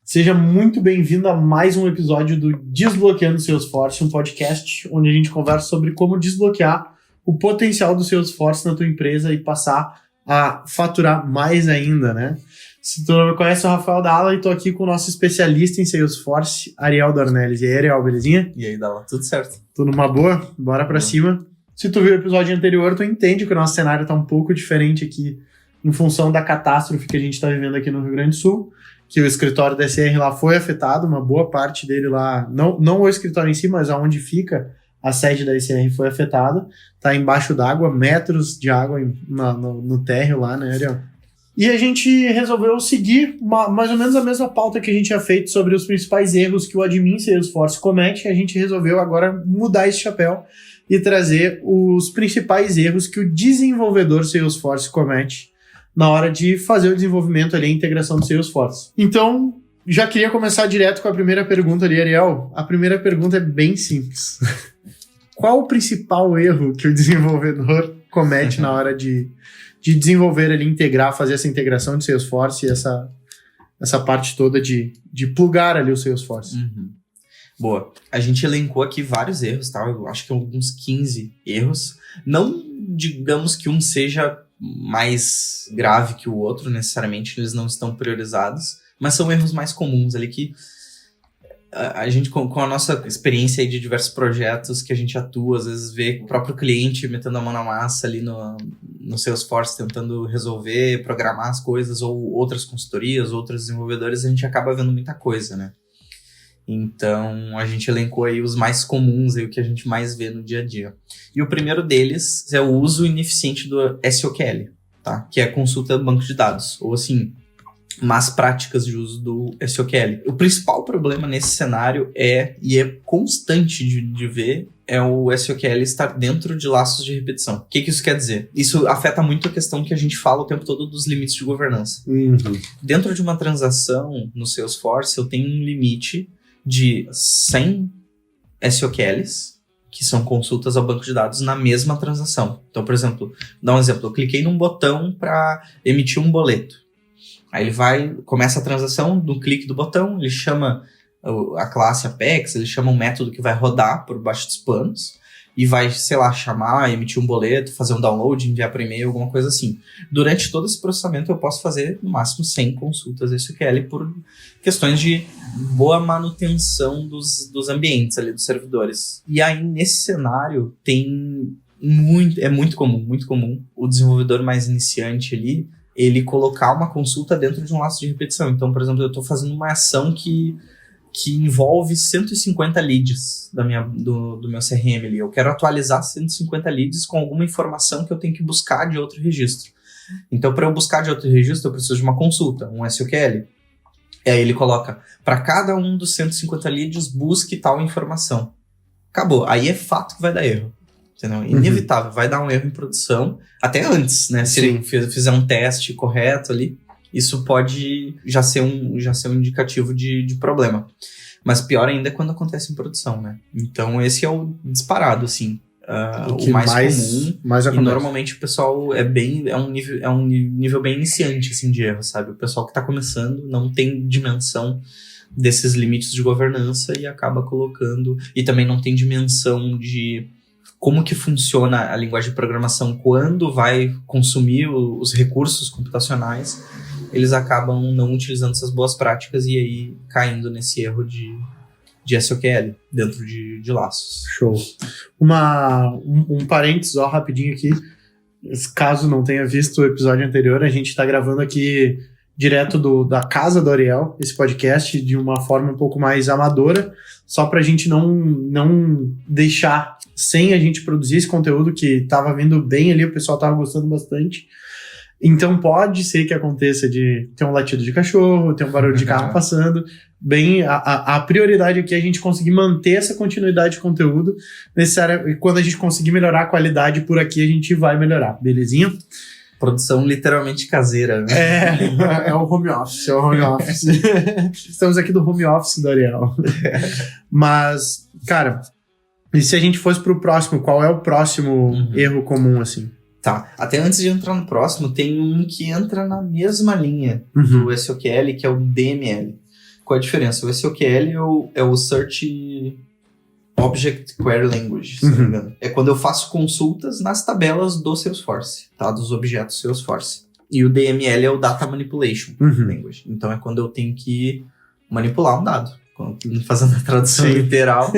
Seja muito bem-vindo a mais um episódio do Desbloqueando Salesforce, um podcast onde a gente conversa sobre como desbloquear o potencial do Salesforce na tua empresa e passar a faturar mais ainda, né? Se tu não me conhece, eu sou o Rafael Dalla e tô aqui com o nosso especialista em Salesforce, Ariel Dornelles. E aí, Ariel, belezinha? E aí, Dalla, tudo certo? Tudo numa boa? Bora pra cima. Se tu viu o episódio anterior, tu entende que o nosso cenário tá um pouco diferente aqui em função da catástrofe que a gente tá vivendo aqui no Rio Grande do Sul, que o escritório da SR lá foi afetado, uma boa parte dele lá, não o escritório em si, mas aonde fica a sede da SR foi afetada, tá embaixo d'água, metros de água no térreo lá, né, Ariel? E a gente resolveu seguir mais ou menos a mesma pauta que a gente tinha feito sobre os principais erros que o admin Salesforce comete. A gente resolveu agora mudar esse chapéu e trazer os principais erros que o desenvolvedor Salesforce comete na hora de fazer o desenvolvimento ali, a integração do Salesforce. Então, já queria começar direto com a primeira pergunta ali, Ariel. A primeira pergunta é bem simples. Qual o principal erro que o desenvolvedor comete na hora de desenvolver ali, integrar, fazer essa integração de Salesforce e essa parte toda de plugar ali o Salesforce? Uhum. Boa. A gente elencou aqui vários erros, tá? Eu acho que alguns 15 erros. Não digamos que um seja mais grave que o outro, necessariamente, eles não estão priorizados, mas são erros mais comuns ali que a gente, com a nossa experiência aí de diversos projetos que a gente atua, às vezes vê o próprio cliente metendo a mão na massa ali no Salesforce, tentando resolver, programar as coisas, ou outras consultorias, outros desenvolvedores, a gente acaba vendo muita coisa, né? Então, a gente elencou aí os mais comuns, aí, o que a gente mais vê no dia a dia. E o primeiro deles é o uso ineficiente do SOQL, tá? Que é a consulta do banco de dados, ou assim, más práticas de uso do SOQL. O principal problema nesse cenário é constante de ver, é o SOQL estar dentro de laços de repetição. O que isso quer dizer? Isso afeta muito a questão que a gente fala o tempo todo dos limites de governança. Uhum. Dentro de uma transação no Salesforce, eu tenho um limite de 100 SOQLs, que são consultas ao banco de dados na mesma transação. Então, por exemplo, dá um exemplo, eu cliquei num botão para emitir um boleto. Aí ele começa a transação, no clique do botão, ele chama a classe Apex, ele chama um método que vai rodar por baixo dos panos e vai, sei lá, chamar, emitir um boleto, fazer um download, enviar por e-mail, alguma coisa assim. Durante todo esse processamento eu posso fazer no máximo 100 consultas SQL por questões de boa manutenção dos ambientes ali, dos servidores. E aí, nesse cenário, é muito comum o desenvolvedor mais iniciante ali, ele colocar uma consulta dentro de um laço de repetição. Então, por exemplo, eu estou fazendo uma ação que envolve 150 leads do meu CRM ali. Eu quero atualizar 150 leads com alguma informação que eu tenho que buscar de outro registro. Então, para eu buscar de outro registro, eu preciso de uma consulta, um SOQL. E aí ele coloca, para cada um dos 150 leads, busque tal informação. Acabou. Aí é fato que vai dar erro. Entendeu? Inevitável. Vai dar um erro em produção, até antes, né? Se ele fizer um teste correto ali, isso pode já ser um indicativo de problema. Mas pior ainda é quando acontece em produção, né? Então esse é o disparado, assim. O mais comum. E normalmente o pessoal é um nível bem iniciante, assim, de erro, sabe? O pessoal que está começando não tem dimensão desses limites de governança e acaba colocando... E também não tem dimensão de como que funciona a linguagem de programação quando vai consumir os recursos computacionais. Eles acabam não utilizando essas boas práticas e aí caindo nesse erro de SOQL dentro de laços. Show. Um parênteses, ó, rapidinho aqui. Caso não tenha visto o episódio anterior, a gente está gravando aqui direto da casa do Ariel, esse podcast, de uma forma um pouco mais amadora, só para a gente não deixar sem a gente produzir esse conteúdo que estava vindo bem ali, o pessoal estava gostando bastante. Então pode ser que aconteça de ter um latido de cachorro, ter um barulho de carro passando. Bem, a prioridade aqui é a gente conseguir manter essa continuidade de conteúdo necessária, e quando a gente conseguir melhorar a qualidade por aqui, a gente vai melhorar, belezinha? Produção literalmente caseira, né? É o home office, Estamos aqui do home office do Ariel. Mas, cara, e se a gente fosse pro próximo, qual é o próximo erro comum, assim? Tá, até antes de entrar no próximo, tem um que entra na mesma linha do SOQL, que é o DML. Qual a diferença? O SOQL é o Search Object Query Language, se não me engano. É quando eu faço consultas nas tabelas do Salesforce, tá? Dos objetos Salesforce. E o DML é o Data Manipulation Language. Então é quando eu tenho que manipular um dado, fazendo a tradução literal.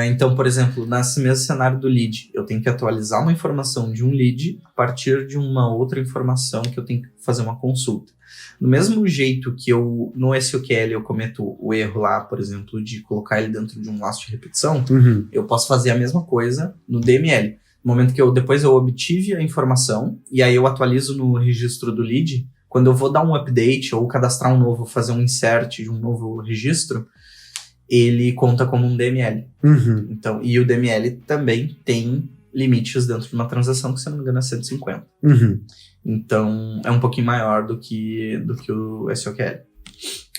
Então, por exemplo, nesse mesmo cenário do lead, eu tenho que atualizar uma informação de um lead a partir de uma outra informação que eu tenho que fazer uma consulta. Do mesmo jeito que no SOQL eu cometo o erro lá, por exemplo, de colocar ele dentro de um laço de repetição, eu posso fazer a mesma coisa no DML. No momento que depois eu obtive a informação, e aí eu atualizo no registro do lead, quando eu vou dar um update ou cadastrar um novo, fazer um insert de um novo registro, ele conta como um DML. Então, e o DML também tem limites dentro de uma transação que, se não me engano, é 150. Então, é um pouquinho maior do que o SOQL.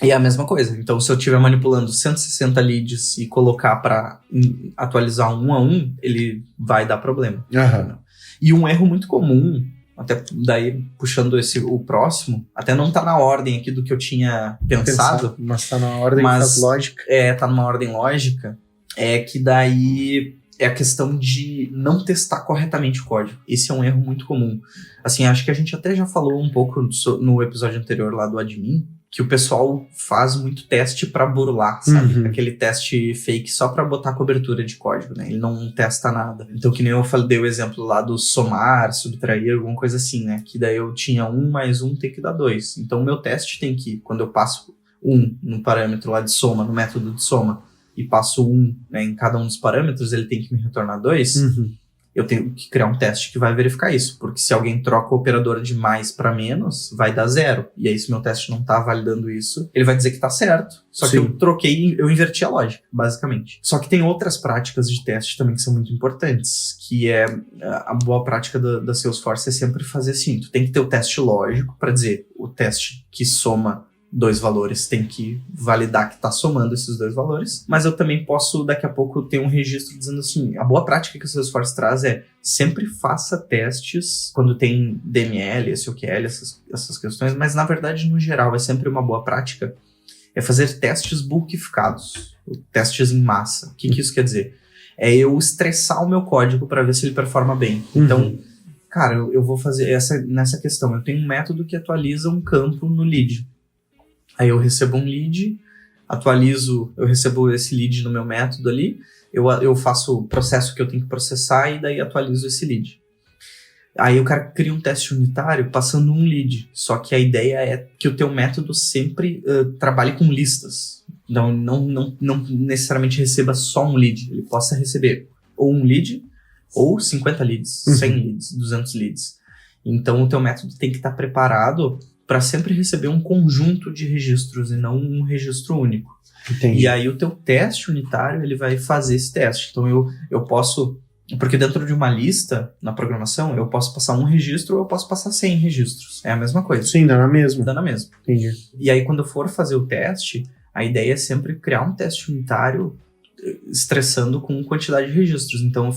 E é a mesma coisa. Então, se eu estiver manipulando 160 leads e colocar para atualizar um a um, ele vai dar problema. E um erro muito comum, até daí puxando o próximo, até não tá na ordem aqui do que eu tinha pensado. Mas tá na ordem lógica. Tá numa ordem lógica. É que daí é a questão de não testar corretamente o código. Esse é um erro muito comum. Assim, acho que a gente até já falou um pouco no episódio anterior lá do admin, que o pessoal faz muito teste pra burlar, sabe? Aquele teste fake só pra botar cobertura de código, né? Ele não testa nada. Então, que nem eu dei o exemplo lá do somar, subtrair, alguma coisa assim, né? Que daí eu tinha 1 mais 1 tem que dar 2. Então, o meu teste tem que, quando eu passo 1 no parâmetro lá de soma, no método de soma, e passo 1, né, em cada um dos parâmetros, ele tem que me retornar 2. Eu tenho que criar um teste que vai verificar isso, porque se alguém troca o operador de mais para menos, vai dar 0. E aí, se meu teste não tá validando isso, ele vai dizer que tá certo. Só que eu inverti a lógica, basicamente. Só que tem outras práticas de teste também que são muito importantes, que é a boa prática da Salesforce é sempre fazer assim, tu tem que ter o teste lógico para dizer o teste que soma 2 valores tem que validar que está somando esses 2 valores, mas eu também posso daqui a pouco ter um registro dizendo assim, a boa prática que o Salesforce traz é sempre faça testes quando tem DML, SOQL, essas questões, mas na verdade no geral é sempre uma boa prática é fazer testes bulkificados, testes em massa. O que isso quer dizer? É eu estressar o meu código para ver se ele performa bem. Então, cara, eu vou fazer nessa questão, eu tenho um método que atualiza um campo no lead. Aí eu recebo um lead, eu recebo esse lead no meu método ali, eu faço o processo que eu tenho que processar e daí atualizo esse lead. Aí o cara cria um teste unitário passando um lead, só que a ideia é que o teu método sempre trabalhe com listas. Não necessariamente receba só um lead, ele possa receber ou um lead, ou 50 leads, 100 leads, 200 leads. Então o teu método tem que estar preparado para sempre receber um conjunto de registros e não um registro único. Entendi. E aí o teu teste unitário, ele vai fazer esse teste. Então eu posso... Porque dentro de uma lista, na programação, eu posso passar um registro ou eu posso passar 100 registros. É a mesma coisa. Sim, dá na mesma. Dá na mesma. Entendi. E aí quando eu for fazer o teste, a ideia é sempre criar um teste unitário estressando com quantidade de registros. Então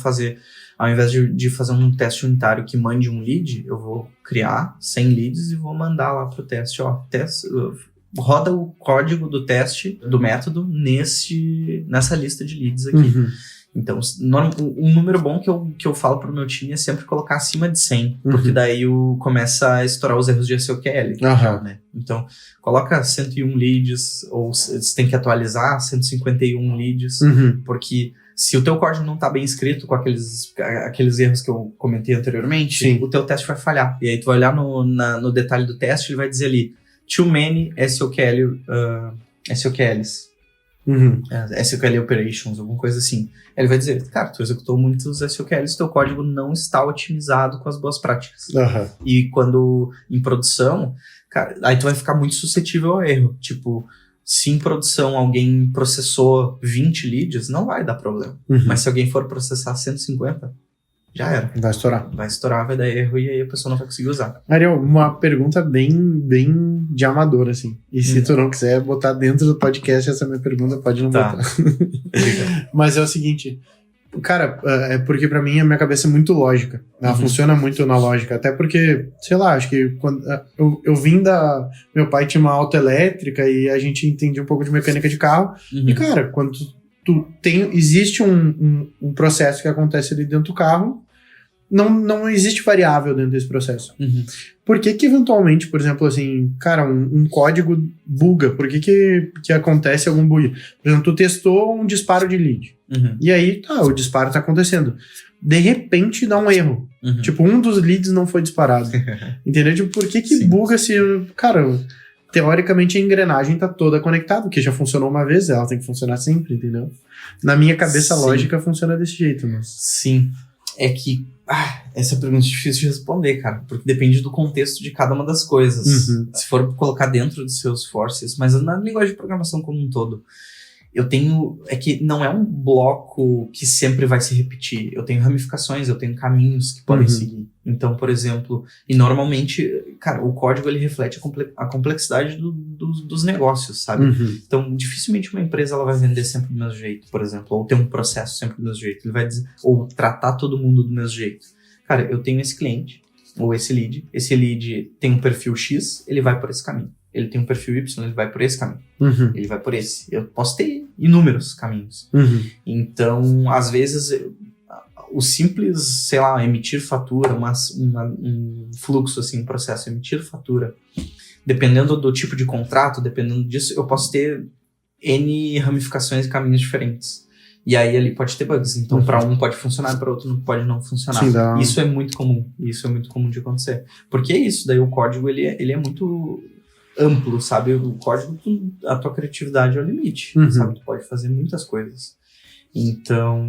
ao invés de fazer um teste unitário que mande um lead, eu vou criar 100 leads e vou mandar lá pro teste, roda o código do teste, do método, nessa lista de leads aqui. Então, um número bom que eu falo pro meu time é sempre colocar acima de 100, porque daí começa a estourar os erros de SOQL. Né? Então, coloca 101 leads, ou você tem que atualizar 151 leads, porque se o teu código não tá bem escrito com aqueles erros que eu comentei anteriormente, o teu teste vai falhar. E aí tu vai olhar no detalhe do teste, ele vai dizer ali, too many SOQLs. SQL Operations, alguma coisa assim. Ele vai dizer, cara, tu executou muitos SQLs, teu código não está otimizado com as boas práticas. E quando em produção, cara, aí tu vai ficar muito suscetível ao erro. Tipo, se em produção alguém processou 20 leads, não vai dar problema. Mas se alguém for processar 150, já era. Vai estourar, vai dar erro e aí a pessoa não vai conseguir usar. Ariel, uma pergunta bem de amador, assim. E se tu não quiser botar dentro do podcast essa minha pergunta, pode não botar. Mas é o seguinte, Cara, é porque pra mim a minha cabeça é muito lógica. Ela funciona muito na lógica. Até porque, sei lá, acho que quando eu vim da... Meu pai tinha uma auto elétrica e a gente entendia um pouco de mecânica de carro. E, cara, quando existe um processo que acontece ali dentro do carro, não existe variável dentro desse processo. Por que eventualmente, por exemplo, assim, cara, um código buga? Por que acontece algum bug? Por exemplo, tu testou um disparo de lead. E aí, o disparo tá acontecendo. De repente, dá um erro. Tipo, um dos leads não foi disparado. Entendeu? Tipo, por que buga se... Cara, teoricamente a engrenagem tá toda conectada, porque já funcionou uma vez, ela tem que funcionar sempre, entendeu? Na minha cabeça, a lógica funciona desse jeito, mas... Sim. É que essa pergunta é difícil de responder, cara, porque depende do contexto de cada uma das coisas. Se for colocar dentro dos seus forces, mas na linguagem de programação como um todo, é que não é um bloco que sempre vai se repetir. Eu tenho ramificações, eu tenho caminhos que podem seguir. Então, por exemplo, e normalmente, cara, o código ele reflete a complexidade dos negócios, sabe? Então, dificilmente uma empresa ela vai vender sempre do mesmo jeito, por exemplo, ou ter um processo sempre do mesmo jeito. Ele vai dizer, ou tratar todo mundo do mesmo jeito. Cara, eu tenho esse cliente, ou esse lead tem um perfil X, ele vai por esse caminho. Ele tem um perfil Y, ele vai por esse caminho. Ele vai por esse. Eu posso ter inúmeros caminhos. Então, às vezes, o simples, sei lá, emitir fatura, um fluxo, assim, um processo, emitir fatura, dependendo do tipo de contrato, dependendo disso, eu posso ter N ramificações e caminhos diferentes. E aí, ali pode ter bugs. Então, para um pode funcionar, para outro pode não funcionar. Sim, isso é muito comum. Isso é muito comum de acontecer. Porque é isso, daí o código, ele é muito... amplo, sabe? O código, a tua criatividade é o limite, sabe? Tu pode fazer muitas coisas. Então,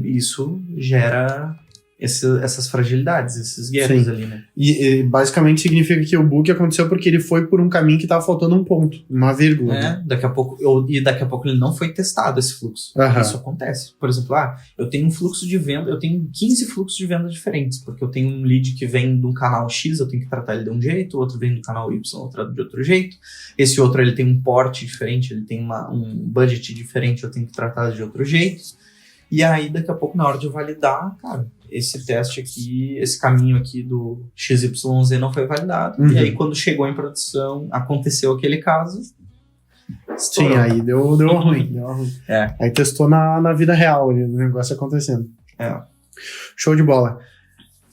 isso gera essas fragilidades, esses gaps ali, né? E basicamente significa que o bug aconteceu porque ele foi por um caminho que tava faltando um ponto, uma vírgula. Né? Daqui a pouco ele não foi testado, esse fluxo. Isso acontece. Por exemplo, eu tenho um fluxo de venda, eu tenho 15 fluxos de venda diferentes, porque eu tenho um lead que vem de um canal X, eu tenho que tratar ele de um jeito, o outro vem do canal Y, eu trato de outro jeito. Esse outro, ele tem um porte diferente, ele tem um budget diferente, eu tenho que tratar de outro jeito. E aí, daqui a pouco, na hora de validar, cara, esse teste aqui, esse caminho aqui do XYZ não foi validado. E aí, quando chegou em produção, aconteceu aquele caso. Sim, aí deu ruim. Aí testou na vida real, o negócio acontecendo. Show de bola.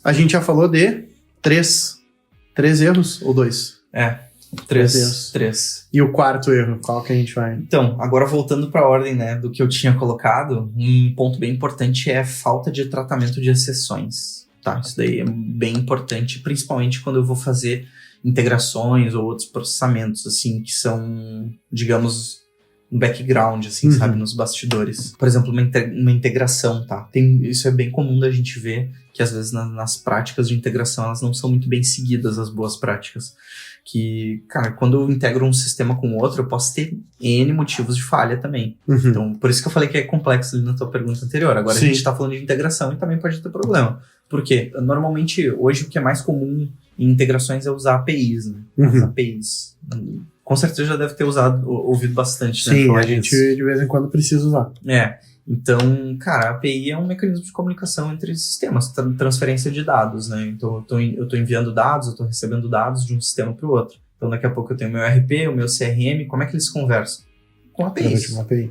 A gente já falou de três erros ou 2? Três. E o quarto erro, qual que a gente vai? Então, agora voltando para a ordem, né, do que eu tinha colocado, um ponto bem importante é a falta de tratamento de exceções, tá? Isso daí é bem importante, principalmente quando eu vou fazer integrações ou outros processamentos, assim, que são, digamos, no background, assim, sabe, nos bastidores. Por exemplo, uma integração, tá? Isso é bem comum da gente ver, que às vezes nas práticas de integração elas não são muito bem seguidas, as boas práticas. Que, cara, quando eu integro um sistema com outro, eu posso ter N motivos de falha também. Então, por isso que eu falei que é complexo ali na tua pergunta anterior. Agora a gente tá falando de integração e também pode ter problema. Por quê? Normalmente, hoje, o que é mais comum em integrações é usar APIs, né? As APIs. Com certeza já deve ter ouvido bastante, né? Sim, a gente de vez em quando precisa usar. Então, cara, a API é um mecanismo de comunicação entre sistemas, transferência de dados, né? Então, eu tô enviando dados, eu tô recebendo dados de um sistema para o outro. Então, daqui a pouco eu tenho o meu ERP, o meu CRM, como é que eles conversam? Com APIs. Com API.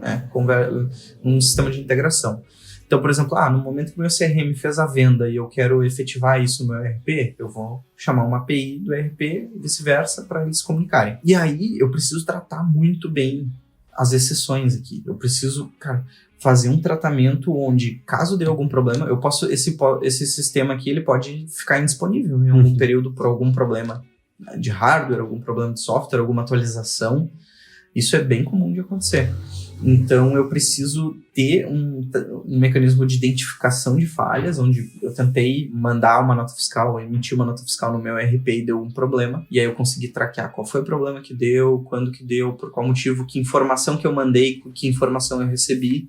Um sistema de integração. Então, por exemplo, no momento que o meu CRM fez a venda e eu quero efetivar isso no meu ERP, eu vou chamar uma API do ERP e vice-versa para eles se comunicarem. E aí, eu preciso tratar muito bem as exceções aqui. Eu preciso, cara, fazer um tratamento onde, caso dê algum problema, eu posso, esse sistema aqui, ele pode ficar indisponível em algum período por algum problema de hardware, algum problema de software, alguma atualização. Isso é bem comum de acontecer. Então, eu preciso ter um mecanismo de identificação de falhas, onde eu tentei mandar uma nota fiscal, emitir uma nota fiscal no meu ERP e deu um problema, e aí eu consegui traquear qual foi o problema que deu, quando que deu, por qual motivo, que informação que eu mandei, que informação eu recebi,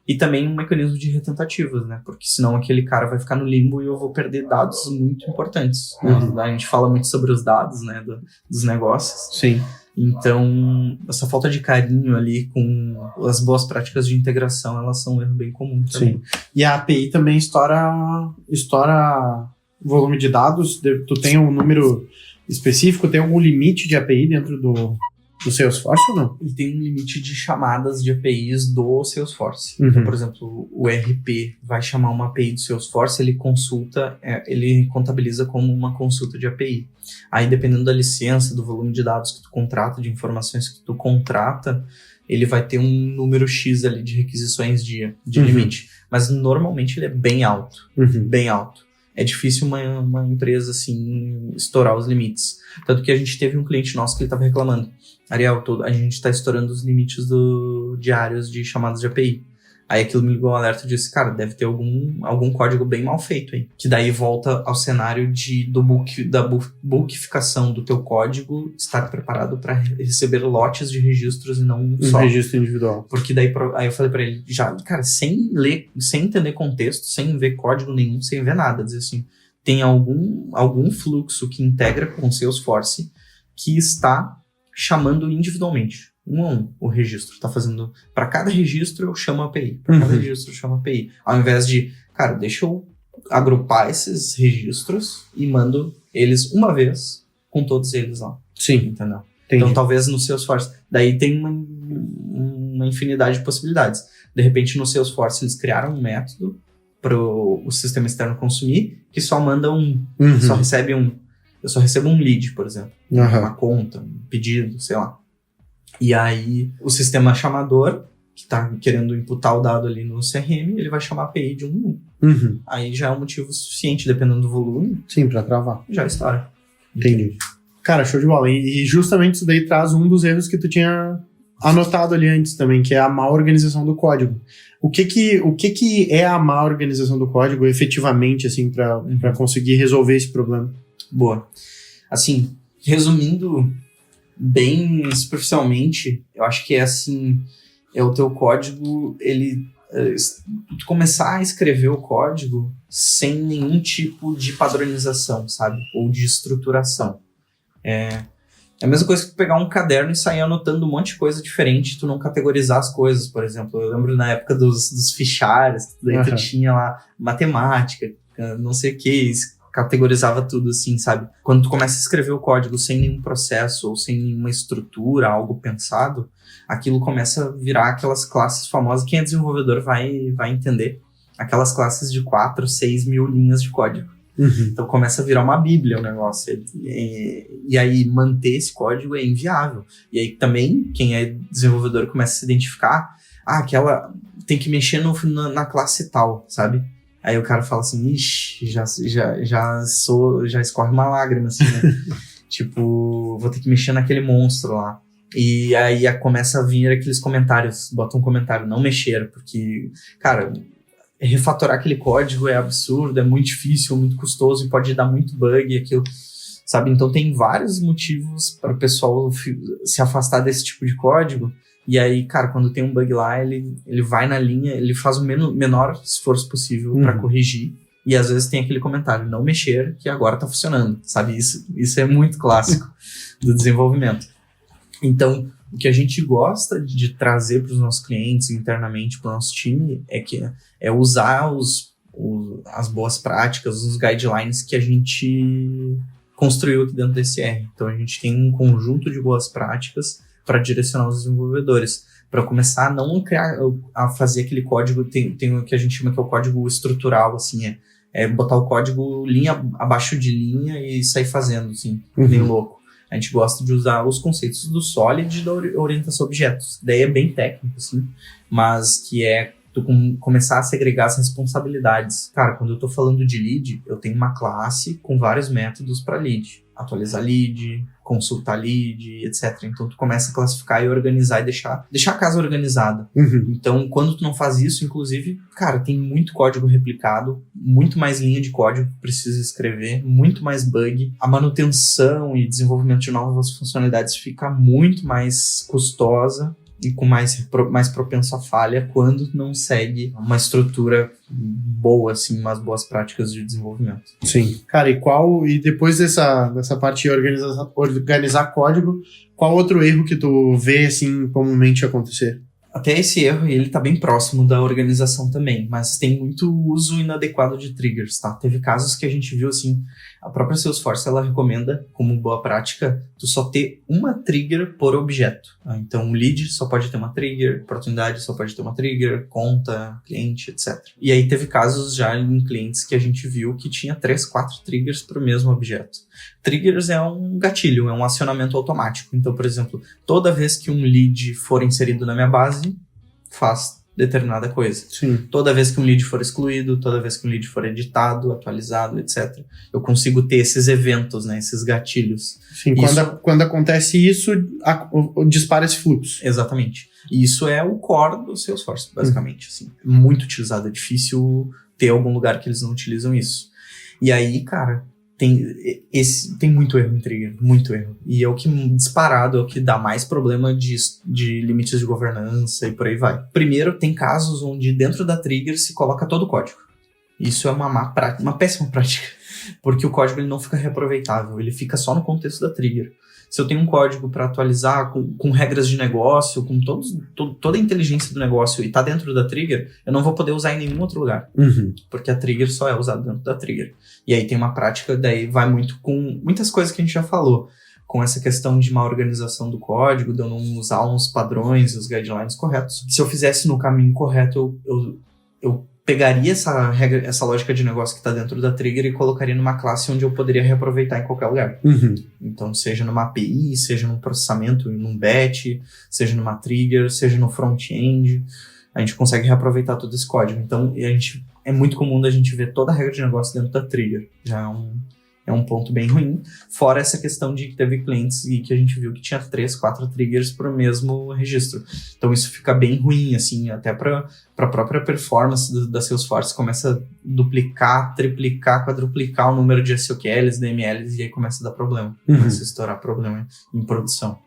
E também um mecanismo de retentativas, né? Porque senão aquele cara vai ficar no limbo e eu vou perder dados muito importantes. Uhum. A gente fala muito sobre os dados, né? Dos negócios. Sim. Então, essa falta de carinho ali com as boas práticas de integração, elas são um erro bem comum também. Sim. E a API também estoura volume de dados. Tu tem um número específico? Tem algum limite de API dentro do Salesforce ou não? Ele tem um limite de chamadas de APIs do Salesforce. Uhum. Então, por exemplo, o RP vai chamar uma API do Salesforce, ele contabiliza como uma consulta de API. Aí, dependendo da licença, do volume de dados que tu contrata, de informações que tu contrata, ele vai ter um número X ali de requisições de limite. Mas, normalmente, ele é bem alto. Bem alto. É difícil uma empresa, assim, estourar os limites. Tanto que a gente teve um cliente nosso que ele estava reclamando. Ariel, a gente está estourando os limites diários de chamadas de API. Aí aquilo me ligou um alerta e disse, cara, deve ter algum código bem mal feito aí. Que daí volta ao cenário da bulkificação do teu código estar preparado para receber lotes de registros e não só. Um registro individual. Porque daí eu falei para ele, já, cara, sem ler, sem entender contexto, sem ver código nenhum, sem ver nada, dizer assim, tem algum fluxo que integra com o Salesforce que está chamando individualmente. Um a um, o registro. Tá fazendo... Para cada registro, eu chamo a API. Para cada registro, eu chamo a API. Ao invés de... Cara, deixa eu agrupar esses registros e mando eles uma vez com todos eles lá. Sim. Entendeu? Entendi. Então, talvez no Salesforce... Daí tem uma infinidade de possibilidades. De repente, no Salesforce, eles criaram um método para o sistema externo consumir que só manda só recebe eu só recebo um lead, por exemplo. Uma conta, um pedido, sei lá. E aí, o sistema chamador, que está querendo imputar o dado ali no CRM, ele vai chamar a API de um. Aí já é um motivo suficiente, dependendo do volume. Sim, para travar. Já estoura. Entendi. Cara, show de bola. E justamente isso daí traz um dos erros que tu tinha anotado ali antes também, que é a má organização do código. O que é a má organização do código efetivamente, assim, para conseguir resolver esse problema? Boa. Assim, resumindo bem superficialmente, eu acho que é assim, é o teu código, tu começar a escrever o código sem nenhum tipo de padronização, sabe? Ou de estruturação. É a mesma coisa que tu pegar um caderno e sair anotando um monte de coisa diferente, tu não categorizar as coisas, por exemplo. Eu lembro na época dos fichários, daí tu tinha lá matemática, não sei o que, categorizava tudo assim, sabe? Quando tu começa a escrever o código sem nenhum processo ou sem nenhuma estrutura, algo pensado, aquilo começa a virar aquelas classes famosas. Quem é desenvolvedor vai entender. Aquelas classes de 4, 6 mil linhas de código. Então começa a virar uma bíblia o negócio. E aí manter esse código é inviável. E aí também, quem é desenvolvedor começa a se identificar, aquela tem que mexer na classe tal, sabe? Aí o cara fala assim, ixi, já escorre uma lágrima, assim, né? Tipo, vou ter que mexer naquele monstro lá. E aí começa a vir aqueles comentários, bota um comentário, não mexer, porque, cara, refatorar aquele código é absurdo, é muito difícil, muito custoso e pode dar muito bug, aquilo, sabe? Então tem vários motivos para o pessoal se afastar desse tipo de código. E aí, cara, quando tem um bug lá, ele vai na linha, ele faz o menor esforço possível para corrigir. E às vezes tem aquele comentário, não mexer, que agora tá funcionando, sabe? Isso é muito clássico do desenvolvimento. Então, o que a gente gosta de trazer para os nossos clientes, internamente para o nosso time, é usar as boas práticas, os guidelines que a gente construiu aqui dentro do SR. Então, a gente tem um conjunto de boas práticas para direcionar os desenvolvedores, para começar a não a fazer aquele código, tem o que a gente chama que é o código estrutural, assim, é botar o código linha abaixo de linha e sair fazendo, assim, bem louco. A gente gosta de usar os conceitos do Solid e da orientação a objetos. Daí é bem técnico, assim, mas que é tu começar a segregar as responsabilidades. Cara, quando eu tô falando de lead, eu tenho uma classe com vários métodos para lead. Atualizar lead, consultar lead, etc. Então, tu começa a classificar e organizar e deixar a casa organizada. Então, quando tu não faz isso, inclusive, cara, tem muito código replicado, muito mais linha de código que precisa escrever, muito mais bug. A manutenção e desenvolvimento de novas funcionalidades fica muito mais custosa. e com mais propenso à falha quando não segue uma estrutura boa, assim, umas boas práticas de desenvolvimento. Sim. Cara, e depois dessa parte de organizar código, qual outro erro que tu vê, assim, comumente acontecer? Até esse erro, ele tá bem próximo da organização também, mas tem muito uso inadequado de triggers, tá? Teve casos que a gente viu, assim, a própria Salesforce, ela recomenda, como boa prática, tu só ter uma trigger por objeto. Tá? Então, o lead só pode ter uma trigger, oportunidade só pode ter uma trigger, conta, cliente, etc. E aí teve casos já em clientes que a gente viu que tinha 3, 4 triggers para o mesmo objeto. Triggers é um gatilho, é um acionamento automático. Então, por exemplo, toda vez que um lead for inserido na minha base, faz determinada coisa. Sim. Toda vez que um lead for excluído, toda vez que um lead for editado, atualizado, etc. Eu consigo ter esses eventos, né, esses gatilhos. Sim, quando acontece isso, dispara esse fluxo. Exatamente. E isso é o core do Salesforce, basicamente. Assim. Muito utilizado, é difícil ter algum lugar que eles não utilizam isso. E aí, cara, tem muito erro em trigger, muito erro. E é o que disparado, é o que dá mais problema de limites de governança e por aí vai. Primeiro, tem casos onde dentro da trigger se coloca todo o código. Isso é uma péssima prática, porque o código ele não fica reaproveitável, ele fica só no contexto da trigger. Se eu tenho um código para atualizar com regras de negócio, com toda a inteligência do negócio e tá dentro da trigger, eu não vou poder usar em nenhum outro lugar. Porque a trigger só é usada dentro da trigger. E aí tem uma prática, daí vai muito com muitas coisas que a gente já falou, com essa questão de má organização do código, de eu não usar uns padrões e os guidelines corretos. Se eu fizesse no caminho correto, eu pegaria essa lógica de negócio que está dentro da trigger e colocaria numa classe onde eu poderia reaproveitar em qualquer lugar. Então, seja numa API, seja num processamento, num batch, seja numa trigger, seja no front-end, a gente consegue reaproveitar todo esse código. Então, é muito comum da gente ver toda a regra de negócio dentro da trigger. Já é um ponto bem ruim. Fora essa questão de que teve clientes e que a gente viu que tinha 3, 4 triggers para o mesmo registro. Então isso fica bem ruim, assim, até para a própria performance da Salesforce. Começa a duplicar, triplicar, quadruplicar o número de SOQLs, DMLs, e aí começa a dar problema. Começa a estourar problema em produção.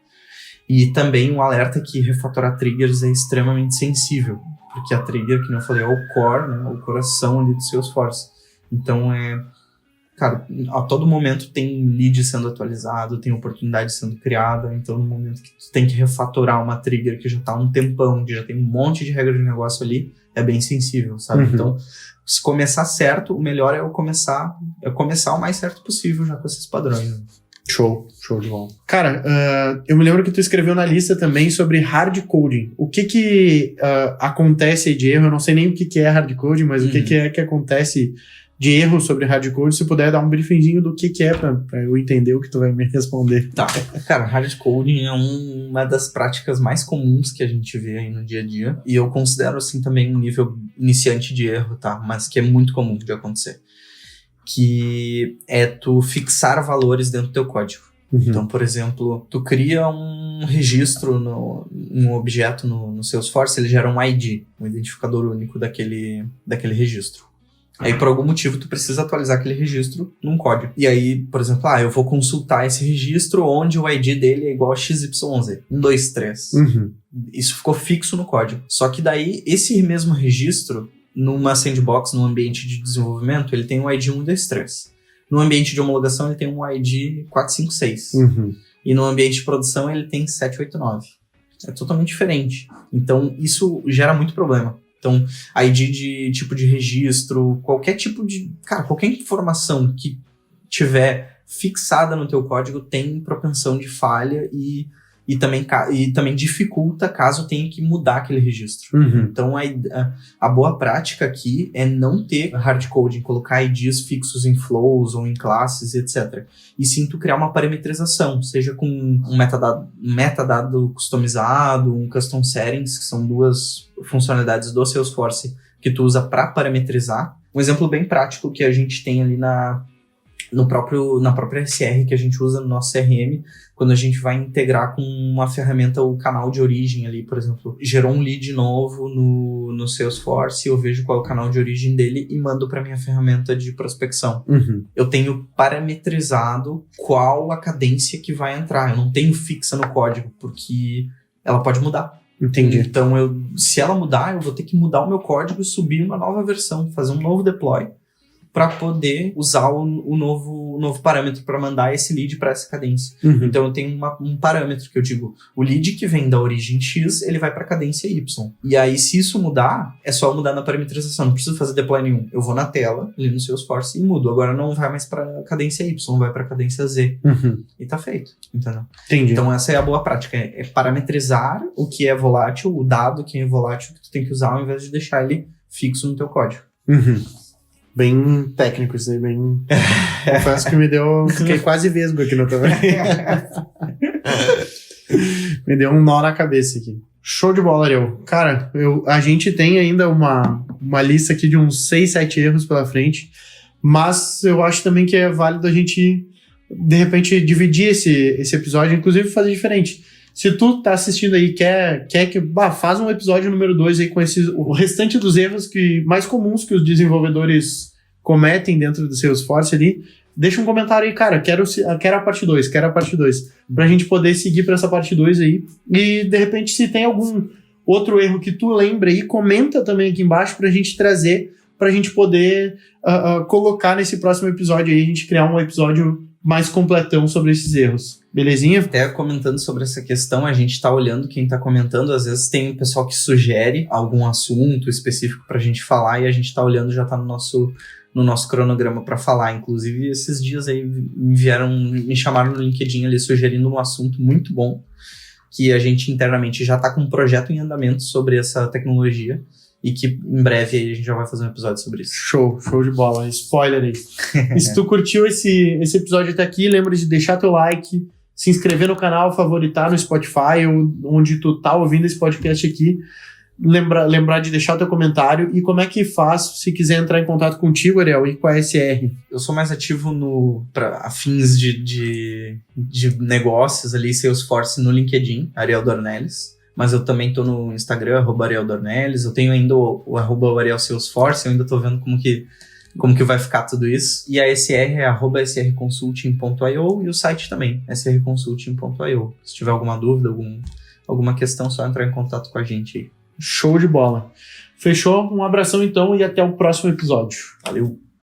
E também um alerta que refatorar triggers é extremamente sensível, porque a trigger, que eu falei, é o core, né, o coração ali do Salesforce. Então cara, a todo momento tem lead sendo atualizado, tem oportunidade sendo criada, então no momento que tu tem que refatorar uma trigger que já tá há um tempão, que já tem um monte de regra de negócio ali, é bem sensível, sabe? Então, se começar certo, o melhor é começar o mais certo possível já com esses padrões. Né? Show de bola. Cara, eu me lembro que tu escreveu na lista também sobre hard coding. O que acontece de erro? Eu não sei nem o que é hard coding, mas o que é que acontece de erro sobre hardcode, se puder dar um briefingzinho do que é pra eu entender o que tu vai me responder. Tá, cara, hardcoding é uma das práticas mais comuns que a gente vê aí no dia a dia, e eu considero assim também um nível iniciante de erro, tá, mas que é muito comum de acontecer, que é tu fixar valores dentro do teu código. Então, por exemplo, tu cria um registro, um objeto no Salesforce, ele gera um ID, um identificador único daquele registro. Aí, por algum motivo, tu precisa atualizar aquele registro num código. E aí, por exemplo, eu vou consultar esse registro onde o ID dele é igual a XYZ. 1, 2, 3. Isso ficou fixo no código. Só que daí, esse mesmo registro, numa sandbox, num ambiente de desenvolvimento, ele tem um ID 1, 2, 3. No ambiente de homologação, ele tem um ID 4, 5, 6. E no ambiente de produção, ele tem 7, 8, 9. É totalmente diferente. Então, isso gera muito problema. Então, ID de tipo de registro, qualquer tipo de... Cara, qualquer informação que tiver fixada no teu código tem propensão de falha e também dificulta caso tenha que mudar aquele registro. Então, a boa prática aqui é não ter hardcoding, colocar IDs fixos em flows ou em classes, etc. E sim tu criar uma parametrização, seja com um metadado customizado, um custom settings, que são 2 funcionalidades do Salesforce que tu usa para parametrizar. Um exemplo bem prático que a gente tem ali na própria SR que a gente usa no nosso CRM, quando a gente vai integrar com uma ferramenta o canal de origem ali, por exemplo, gerou um lead novo no Salesforce, eu vejo qual é o canal de origem dele e mando para minha ferramenta de prospecção. Eu tenho parametrizado qual a cadência que vai entrar, eu não tenho fixa no código, porque ela pode mudar. Entendi. Então, se ela mudar, eu vou ter que mudar o meu código e subir uma nova versão, fazer um novo deploy para poder usar o novo parâmetro para mandar esse lead para essa cadência. Uhum. Então, eu tenho um parâmetro que eu digo, o lead que vem da origem X, ele vai para cadência Y. E aí, se isso mudar, é só mudar na parametrização, não preciso fazer deploy nenhum. Eu vou na tela, ali no Salesforce e mudo. Agora não vai mais para cadência Y, vai para cadência Z. Uhum. E tá feito, entendeu? Entendi. Então, essa é a boa prática, é parametrizar o que é volátil, o dado que é volátil que tu tem que usar, ao invés de deixar ele fixo no teu código. Uhum. Bem técnico isso aí, bem... Confesso que me deu... Fiquei quase vesgo aqui no teu... Me deu um nó na cabeça aqui. Show de bola, Ariel. Cara, a gente tem ainda uma lista aqui de uns 6, 7 erros pela frente, mas eu acho também que é válido a gente, de repente, dividir esse episódio, inclusive fazer diferente. Se tu tá assistindo aí, quer que faz um episódio número 2 aí com o restante dos erros mais comuns que os desenvolvedores cometem dentro do Salesforce ali, deixa um comentário aí, cara, quero a parte 2, pra gente poder seguir pra essa parte 2 aí. E, de repente, se tem algum outro erro que tu lembra aí, comenta também aqui embaixo pra gente trazer, pra gente poder colocar nesse próximo episódio aí, a gente criar um episódio mais completão sobre esses erros. Belezinha? Até comentando sobre essa questão, a gente tá olhando quem tá comentando, às vezes tem um pessoal que sugere algum assunto específico pra gente falar e a gente tá olhando, já tá no nosso cronograma para falar. Inclusive, esses dias aí me chamaram no LinkedIn ali sugerindo um assunto muito bom, que a gente internamente já tá com um projeto em andamento sobre essa tecnologia e que em breve aí a gente já vai fazer um episódio sobre isso. Show de bola. Spoiler aí. E se tu curtiu esse episódio até aqui, lembra de deixar teu like, se inscrever no canal, favoritar no Spotify ou onde tu tá ouvindo esse podcast aqui. Lembrar de deixar o teu comentário e como é que faz se quiser entrar em contato contigo, Ariel, e com a SR. Eu sou mais ativo a fins de negócios ali, Salesforce no LinkedIn, Ariel Dornelles, mas eu também tô no Instagram, @Ariel Dornelles, eu tenho ainda o @Ariel Salesforce, eu ainda tô vendo como que vai ficar tudo isso. E a SR é @srconsulting.io e o site também, srconsulting.io. Se tiver alguma dúvida, alguma questão, só entrar em contato com a gente aí. Show de bola. Fechou? Um abração então e até o próximo episódio. Valeu!